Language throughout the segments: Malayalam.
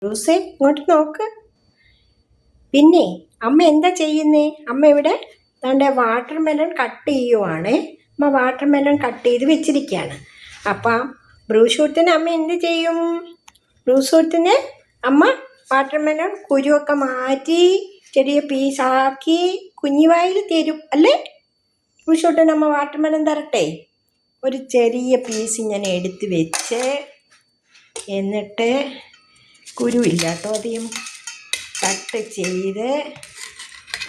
ബ്രൂസേ ഇങ്ങോട്ട് നോക്ക്. പിന്നെ അമ്മ എന്താ ചെയ്യുന്നേ? അമ്മ ഇവിടെ തൻ്റെ വാട്ടർ മെലൺ കട്ട് ചെയ്യുവാണ്. അമ്മ വാട്ടർ മെലൺ കട്ട് ചെയ്ത് വെച്ചിരിക്കുകയാണ്. അപ്പം ബ്രൂസൂട്ടിന് അമ്മ എന്ത് ചെയ്യും? ബ്രൂസൂട്ടിന് അമ്മ വാട്ടർ മെലൺ കുരുവൊക്കെ മാറ്റി ചെറിയ പീസാക്കി കുഞ്ഞിവായിൽ തരും അല്ലേ? ബ്രൂസൂട്ടിന് അമ്മ വാട്ടർ മെലൺ തരട്ടെ? ഒരു ചെറിയ പീസ് ഞാൻ എടുത്ത് വെച്ച്, എന്നിട്ട് കുരുവില്ല കേട്ടോ അധികം, കട്ട് ചെയ്ത്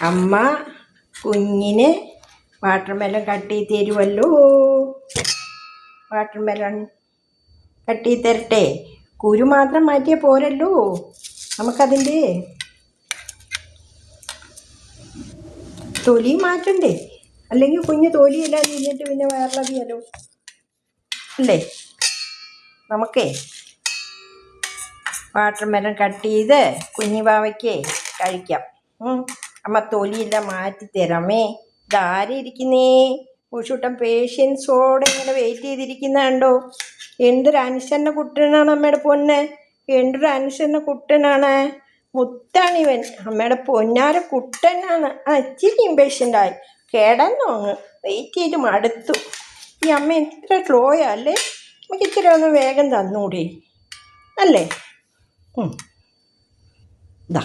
അമ്മ കുഞ്ഞിന് വാട്ടർ മെലൺ കട്ട് ചെയ്ത് തരുമല്ലോ. വാട്ടർ മെലൺ കട്ട് ചെയ്ത് തരട്ടെ? കുരു മാത്രം മാറ്റിയാൽ പോരല്ലോ, നമുക്കതിൻ്റെ തൊലി മാറ്റണ്ടേ? അല്ലെങ്കിൽ കുഞ്ഞ് തൊലിയെല്ലാം തിന്നിട്ട് പിന്നെ വേറെതിയല്ലോ അല്ലേ? നമുക്കേ വാട്ടർ മെലൺ കട്ട് ചെയ്ത് കുഞ്ഞി പാവയ്ക്ക് കഴിക്കാം. അമ്മ തൊലിയെല്ലാം മാറ്റി തരാമേ. ഇതാരെ ഇരിക്കുന്നേ? ഉഷൂട്ടൻ പേഷ്യൻസോടെ ഇങ്ങനെ വെയിറ്റ് ചെയ്തിരിക്കുന്ന കണ്ടോ? എന്തൊരു അനുസരണ കുട്ടനാണ് അമ്മയുടെ പൊന്ന്, എന്തൊരു അനുസരണ കുട്ടനാണ്. മുത്താണിവൻ, അമ്മയുടെ പൊന്നാര കുട്ടനാണ്. ഇച്ചിരി ഇമ്പേഷ്യൻ്റായി കിടന്നോ അങ്ങ്, വെയിറ്റ് ചെയ്ത് മടുത്തു. ഈ അമ്മ ഇത്ര സ്ലോയാ അല്ലേ? നമുക്ക് ഇച്ചിരി ഒന്ന് വേഗം തന്നൂടെ അല്ലേ? ഇതാ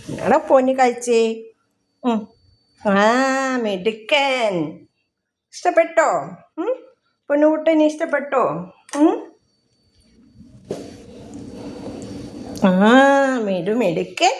നിങ്ങളുടെ പൊന്ന് കഴിച്ചേ. മിടുക്കൻ. ഇഷ്ടപ്പെട്ടോ? പൊന്നുകുട്ടന് ഇഷ്ടപ്പെട്ടോ? മിടുക്കൻ.